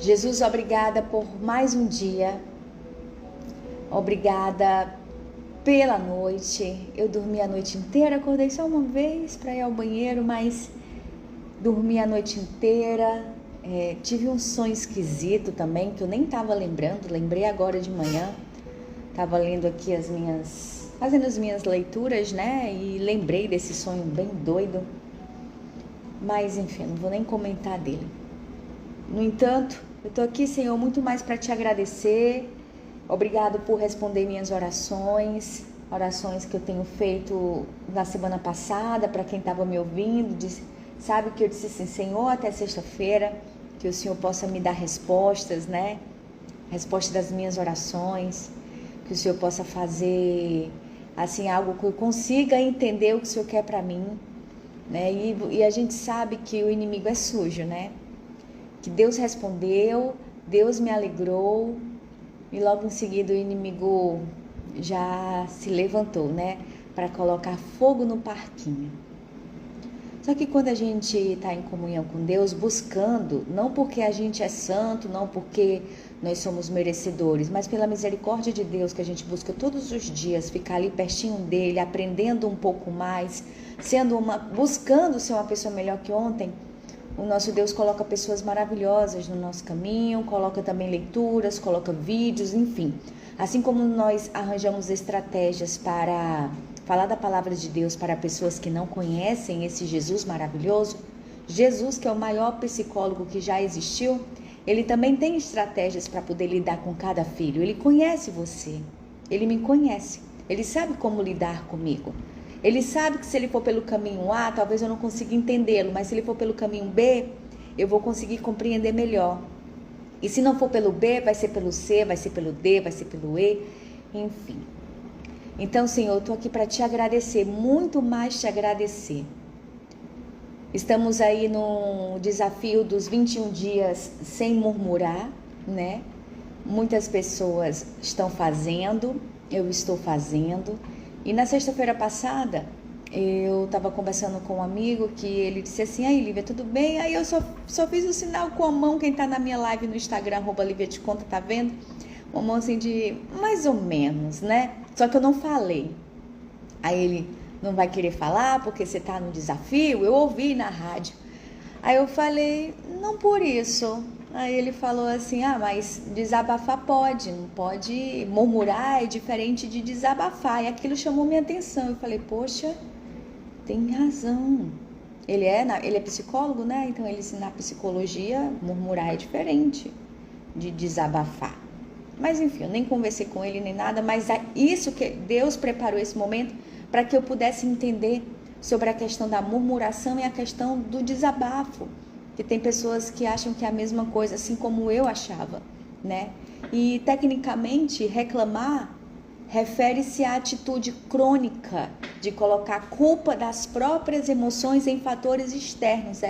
Jesus, obrigada por mais um dia. Obrigada pela noite. Eu dormi a noite inteira, acordei só uma vez para ir ao banheiro, mas dormi a noite inteira. Tive um sonho esquisito também, que eu nem estava lembrando, lembrei agora de manhã. Estava lendo aqui fazendo as minhas leituras, né? E lembrei desse sonho bem doido. Mas enfim, não vou nem comentar dele. No entanto, eu estou aqui, Senhor, muito mais para te agradecer. Obrigado por responder minhas orações que eu tenho feito na semana passada, para quem estava me ouvindo. Sabe que eu disse assim, Senhor, até sexta-feira, que o Senhor possa me dar respostas, né? Resposta das minhas orações, que o Senhor possa fazer, assim, algo que eu consiga entender o que o Senhor quer para mim, né? E a gente sabe que o inimigo é sujo, né? Que Deus respondeu, Deus me alegrou, e logo em seguida o inimigo já se levantou, né? Para colocar fogo no parquinho. Só que quando a gente está em comunhão com Deus, buscando, não porque a gente é santo, não porque nós somos merecedores, mas pela misericórdia de Deus que a gente busca todos os dias, ficar ali pertinho dele, aprendendo um pouco mais, buscando ser uma pessoa melhor que ontem, o nosso Deus coloca pessoas maravilhosas no nosso caminho, coloca também leituras, coloca vídeos, enfim. Assim como nós arranjamos estratégias para falar da palavra de Deus para pessoas que não conhecem esse Jesus maravilhoso, Jesus, que é o maior psicólogo que já existiu, ele também tem estratégias para poder lidar com cada filho. Ele conhece você, ele me conhece, ele sabe como lidar comigo. Ele sabe que se ele for pelo caminho A, talvez eu não consiga entendê-lo, mas se ele for pelo caminho B, eu vou conseguir compreender melhor. E se não for pelo B, vai ser pelo C, vai ser pelo D, vai ser pelo E, enfim. Então, Senhor, eu estou aqui para te agradecer, muito mais te agradecer. Estamos aí no desafio dos 21 dias sem murmurar, né? Muitas pessoas estão fazendo, eu estou fazendo. E na sexta-feira passada, eu estava conversando com um amigo que ele disse assim, aí Lívia, tudo bem? Aí eu só fiz o sinal com a mão, quem está na minha live no Instagram, @LíviaTeConta, tá vendo? Uma mão assim de mais ou menos, né? Só que eu não falei. Aí ele, não vai querer falar porque você está no desafio? Eu ouvi na rádio. Aí eu falei, não por isso. Aí ele falou assim, mas desabafar pode, não pode murmurar, é diferente de desabafar. E aquilo chamou minha atenção. Eu falei, poxa, tem razão. Ele é psicólogo, né? Então ele na psicologia, murmurar é diferente de desabafar. Mas enfim, eu nem conversei com ele nem nada, mas é isso que Deus preparou esse momento para que eu pudesse entender sobre a questão da murmuração e a questão do desabafo. Que tem pessoas que acham que é a mesma coisa, assim como eu achava, né? E tecnicamente, reclamar refere-se à atitude crônica de colocar a culpa das próprias emoções em fatores externos,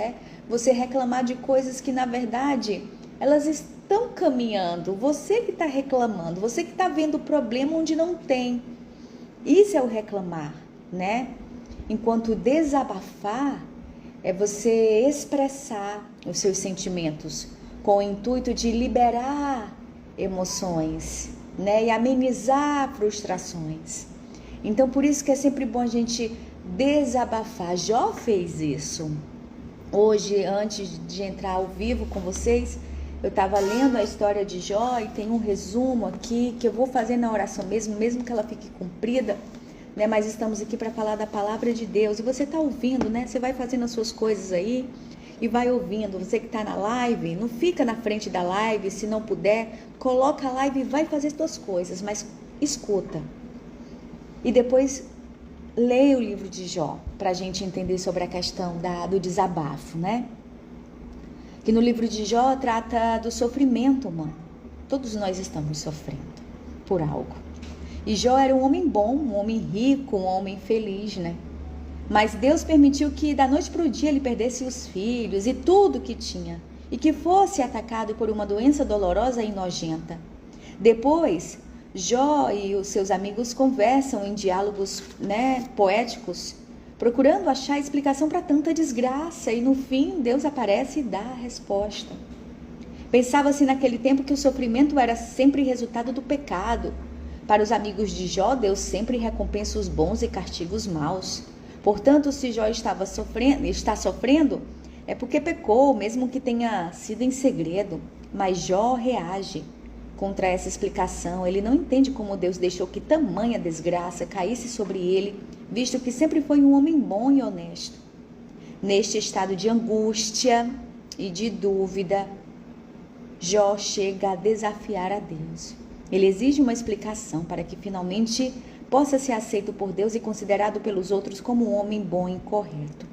você reclamar de coisas que, na verdade, elas estão caminhando. Você que está reclamando, você que está vendo o problema onde não tem. Isso é o reclamar, né? Enquanto desabafar é você expressar os seus sentimentos com o intuito de liberar emoções, né? E amenizar frustrações. Então, por isso que é sempre bom a gente desabafar. Jó fez isso. Hoje, antes de entrar ao vivo com vocês, eu estava lendo a história de Jó e tem um resumo aqui que eu vou fazer na oração mesmo que ela fique comprida, né? Mas estamos aqui para falar da palavra de Deus. E você está ouvindo, né? Você vai fazendo as suas coisas aí e vai ouvindo. Você que está na live, não fica na frente da live, se não puder, coloca a live e vai fazer as suas coisas, mas escuta. E depois leia o livro de Jó, para a gente entender sobre a questão do desabafo, né? Que no livro de Jó trata do sofrimento humano. Todos nós estamos sofrendo por algo. E Jó era um homem bom, um homem rico, um homem feliz, né? Mas Deus permitiu que da noite para o dia ele perdesse os filhos e tudo que tinha. E que fosse atacado por uma doença dolorosa e nojenta. Depois, Jó e os seus amigos conversam em diálogos, né, poéticos, procurando achar explicação para tanta desgraça. E no fim, Deus aparece e dá a resposta. Pensava-se naquele tempo que o sofrimento era sempre resultado do pecado. Para os amigos de Jó, Deus sempre recompensa os bons e castiga os maus. Portanto, se Jó está sofrendo, é porque pecou, mesmo que tenha sido em segredo. Mas Jó reage contra essa explicação. Ele não entende como Deus deixou que tamanha desgraça caísse sobre ele, visto que sempre foi um homem bom e honesto. Neste estado de angústia e de dúvida, Jó chega a desafiar a Deus. Ele exige uma explicação para que finalmente possa ser aceito por Deus e considerado pelos outros como um homem bom e correto.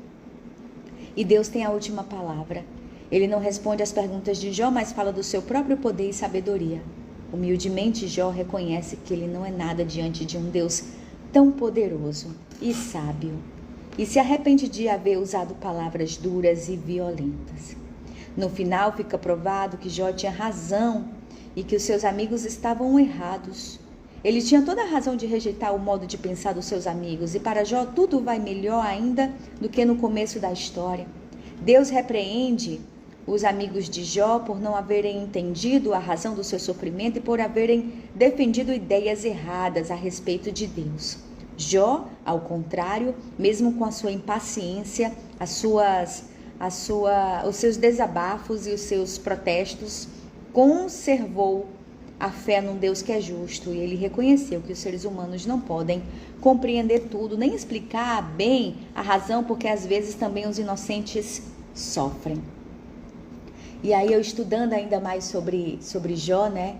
E Deus tem a última palavra. Ele não responde às perguntas de Jó, mas fala do seu próprio poder e sabedoria. Humildemente, Jó reconhece que ele não é nada diante de um Deus tão poderoso e sábio, e se arrepende de haver usado palavras duras e violentas. No final, fica provado que Jó tinha razão e que os seus amigos estavam errados. Ele tinha toda a razão de rejeitar o modo de pensar dos seus amigos, e para Jó tudo vai melhor ainda do que no começo da história. Deus repreende os amigos de Jó por não haverem entendido a razão do seu sofrimento e por haverem defendido ideias erradas a respeito de Deus. Jó, ao contrário, mesmo com a sua impaciência, os seus desabafos e os seus protestos, conservou a fé num Deus que é justo, e ele reconheceu que os seres humanos não podem compreender tudo, nem explicar bem a razão, porque às vezes também os inocentes sofrem. E aí eu estudando ainda mais sobre Jó, né?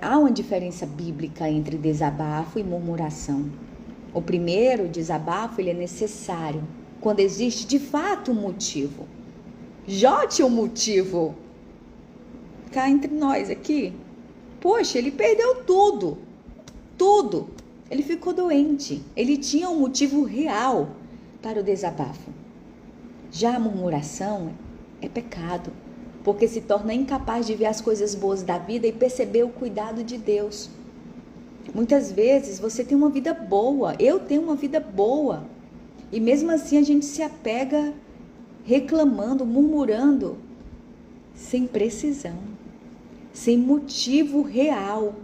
Há uma diferença bíblica entre desabafo e murmuração. O primeiro, desabafo, ele é necessário quando existe de fato um motivo. Jó tinha um motivo. Cá entre nós aqui. Poxa, ele perdeu tudo. Tudo. Ele ficou doente. Ele tinha um motivo real para o desabafo. Já a murmuração é pecado, porque se torna incapaz de ver as coisas boas da vida e perceber o cuidado de Deus. Muitas vezes você tem uma vida boa, eu tenho uma vida boa, e mesmo assim a gente se apega reclamando, murmurando, sem precisão, sem motivo real.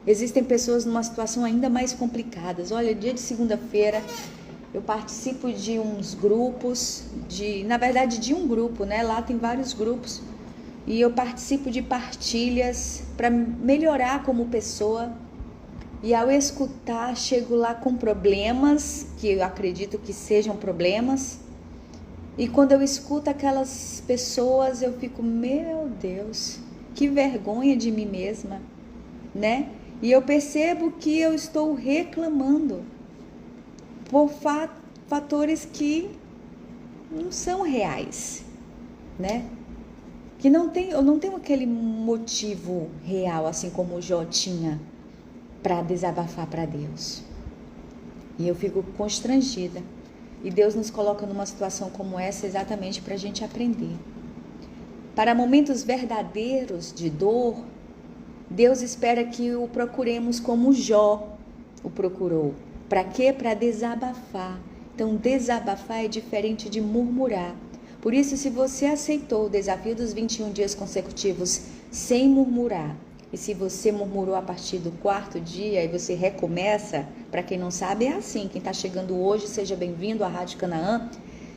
Existem pessoas numa situação ainda mais complicada. Olha, dia de segunda-feira eu participo de uns grupos, na verdade de um grupo, né? Lá tem vários grupos, e eu participo de partilhas para melhorar como pessoa. E ao escutar, chego lá com problemas, que eu acredito que sejam problemas, e quando eu escuto aquelas pessoas, eu fico, meu Deus, que vergonha de mim mesma, né? E eu percebo que eu estou reclamando por fatores que não são reais, né? Que eu não tenho aquele motivo real, assim como o Jó tinha, para desabafar para Deus. E eu fico constrangida. E Deus nos coloca numa situação como essa exatamente para a gente aprender. Para momentos verdadeiros de dor, Deus espera que o procuremos como Jó o procurou. Para quê? Para desabafar. Então, desabafar é diferente de murmurar. Por isso, se você aceitou o desafio dos 21 dias consecutivos sem murmurar, e se você murmurou a partir do 4º dia e você recomeça, para quem não sabe, é assim. Quem está chegando hoje, seja bem-vindo à Rádio Canaã.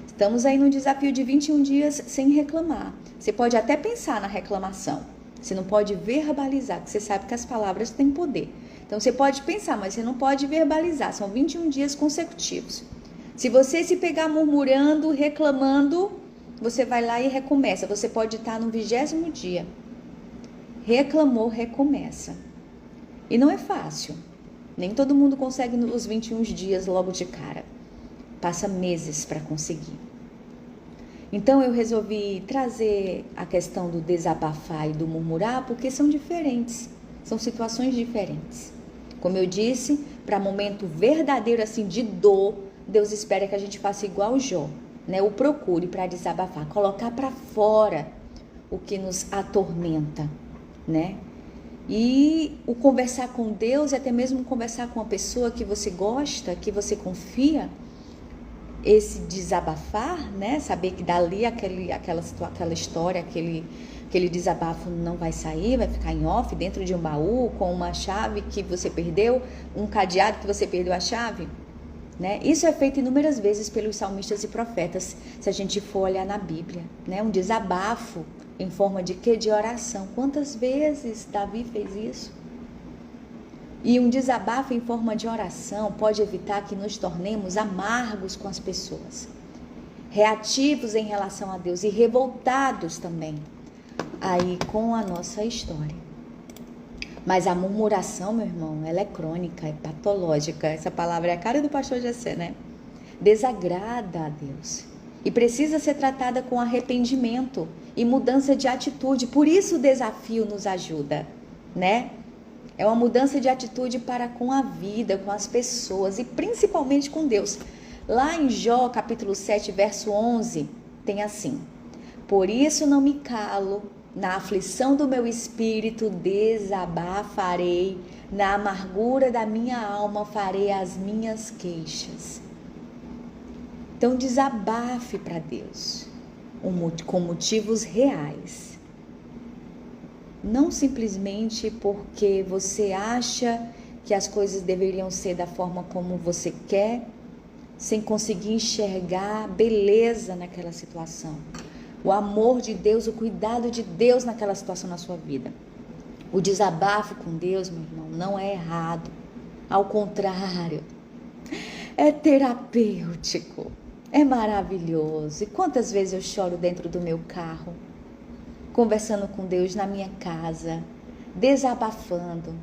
Estamos aí no desafio de 21 dias sem reclamar. Você pode até pensar na reclamação. Você não pode verbalizar, porque você sabe que as palavras têm poder. Então, você pode pensar, mas você não pode verbalizar. São 21 dias consecutivos. Se você se pegar murmurando, reclamando, você vai lá e recomeça. Você pode estar no 20º dia. Reclamou, recomeça. E não é fácil. Nem todo mundo consegue os 21 dias logo de cara. Passa meses para conseguir. Então eu resolvi trazer a questão do desabafar e do murmurar, porque são diferentes. São situações diferentes. Como eu disse, para momento verdadeiro assim de dor, Deus espera que a gente faça igual o Jó, né? O procure para desabafar, colocar para fora o que nos atormenta, né? E o conversar com Deus, e até mesmo conversar com uma pessoa que você gosta, que você confia, esse desabafar, né? Saber que dali aquela história, aquele desabafo não vai sair, vai ficar em off, dentro de um baú, com uma chave que você perdeu, um cadeado que você perdeu a chave, né? Isso é feito inúmeras vezes pelos salmistas e profetas, se a gente for olhar na Bíblia, né? Um desabafo em forma de quê? De oração. Quantas vezes Davi fez isso? E um desabafo em forma de oração pode evitar que nos tornemos amargos com as pessoas, reativos em relação a Deus e revoltados também aí com a nossa história. Mas a murmuração, meu irmão, ela é crônica, é patológica. Essa palavra é a cara do pastor Jessé, né? Desagrada a Deus e precisa ser tratada com arrependimento e mudança de atitude. Por isso o desafio nos ajuda, né? É uma mudança de atitude para com a vida, com as pessoas e principalmente com Deus. Lá em Jó, capítulo 7, verso 11, tem assim: por isso não me calo, na aflição do meu espírito desabafarei, na amargura da minha alma farei as minhas queixas. Então desabafe para Deus, com motivos reais. Não simplesmente porque você acha que as coisas deveriam ser da forma como você quer, sem conseguir enxergar beleza naquela situação. O amor de Deus, o cuidado de Deus naquela situação na sua vida. O desabafo com Deus, meu irmão, não é errado. Ao contrário, é terapêutico, é maravilhoso. E quantas vezes eu choro dentro do meu carro, conversando com Deus na minha casa, desabafando.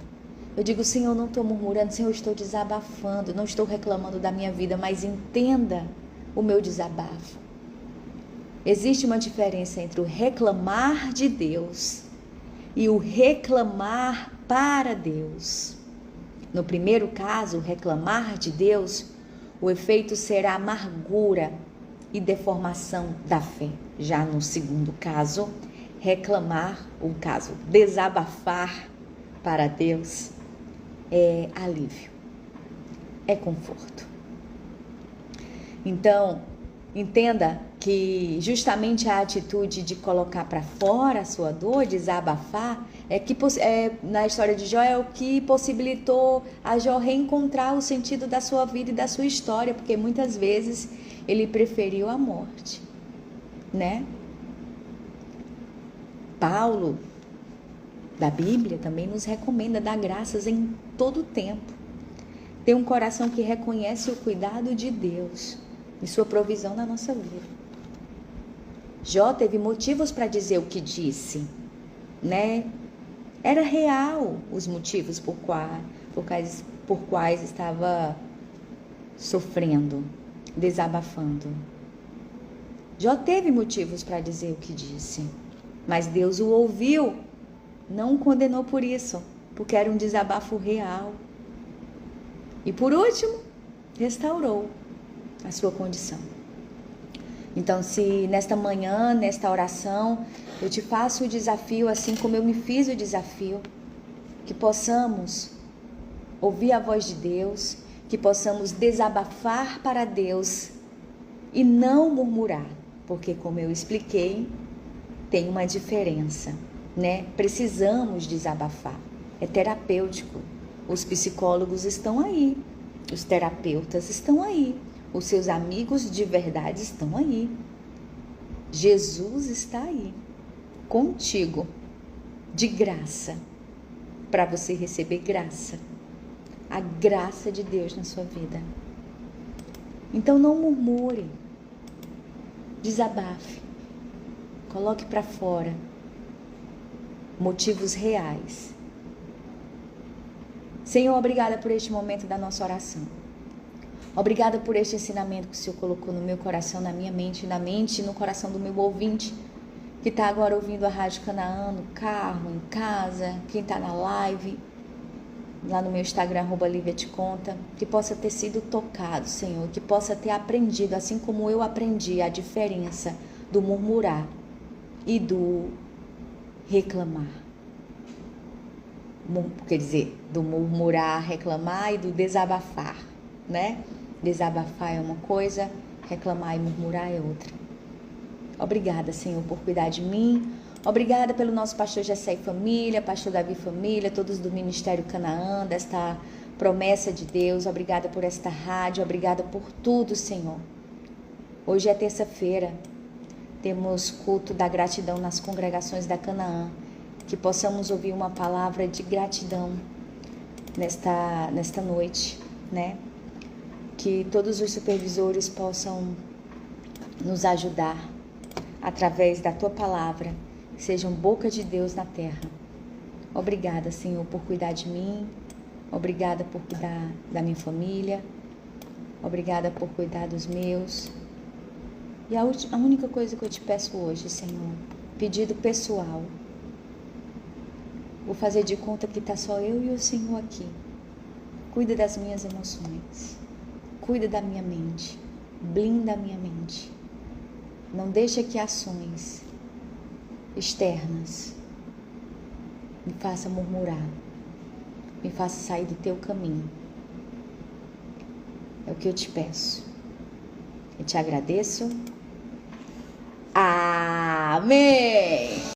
Eu digo: Senhor, eu não estou murmurando, Senhor, eu estou desabafando, não estou reclamando da minha vida, mas entenda o meu desabafo. Existe uma diferença entre o reclamar de Deus e o reclamar para Deus. No primeiro caso, o reclamar de Deus, o efeito será amargura e deformação da fé. Já no segundo caso, reclamar, o caso desabafar para Deus, é alívio, é conforto. Então, entenda que justamente a atitude de colocar para fora a sua dor, desabafar, na história de Jó é o que possibilitou a Jó reencontrar o sentido da sua vida e da sua história, porque muitas vezes ele preferiu a morte, né? Paulo, da Bíblia, também nos recomenda dar graças em todo o tempo. Ter um coração que reconhece o cuidado de Deus e sua provisão na nossa vida. Jó teve motivos para dizer o que disse, né? Era real os motivos por quais estava sofrendo, desabafando. Jó teve motivos para dizer o que disse, mas Deus o ouviu, não o condenou por isso, porque era um desabafo real. E por último, restaurou a sua condição. Então, se nesta manhã, nesta oração, eu te faço o desafio, assim como eu me fiz o desafio, que possamos ouvir a voz de Deus, que possamos desabafar para Deus e não murmurar, porque, como eu expliquei, tem uma diferença, né? Precisamos desabafar, é terapêutico. Os psicólogos estão aí, os terapeutas estão aí, os seus amigos de verdade estão aí. Jesus está aí, contigo, de graça, para você receber graça, a graça de Deus na sua vida. Então não murmure, desabafe, coloque para fora motivos reais. Senhor, obrigada por este momento da nossa oração. Obrigada por este ensinamento que o Senhor colocou no meu coração, na minha mente, na mente e no coração do meu ouvinte, que está agora ouvindo a Rádio Canaã, no carro, em casa, quem está na live, lá no meu Instagram, @LiviaTeConta, que possa ter sido tocado, Senhor, que possa ter aprendido, assim como eu aprendi, a diferença do murmurar e do reclamar. Quer dizer, do murmurar, reclamar e do desabafar, né? Desabafar é uma coisa, Reclamar e murmurar é outra. Obrigada, Senhor, por cuidar de mim. Obrigada pelo nosso pastor Jessé e família, pastor Davi e família, todos do Ministério Canaã, desta promessa de Deus. Obrigada por esta rádio, obrigada por tudo, Senhor. Hoje é terça-feira, temos culto da gratidão nas congregações da Canaã. Que possamos ouvir uma palavra de gratidão nesta noite, né? Que todos os supervisores possam nos ajudar através da tua palavra, que sejam boca de Deus na terra. Obrigada, Senhor, por cuidar de mim. Obrigada por cuidar da minha família. Obrigada por cuidar dos meus. E a única coisa que eu te peço hoje, Senhor, pedido pessoal. Vou fazer de conta que está só eu e o Senhor aqui. Cuida das minhas emoções. Cuida da minha mente. Blinda a minha mente. Não deixa que ações externas me façam murmurar. Me faça sair do teu caminho. É o que eu te peço. Eu te agradeço. Amém!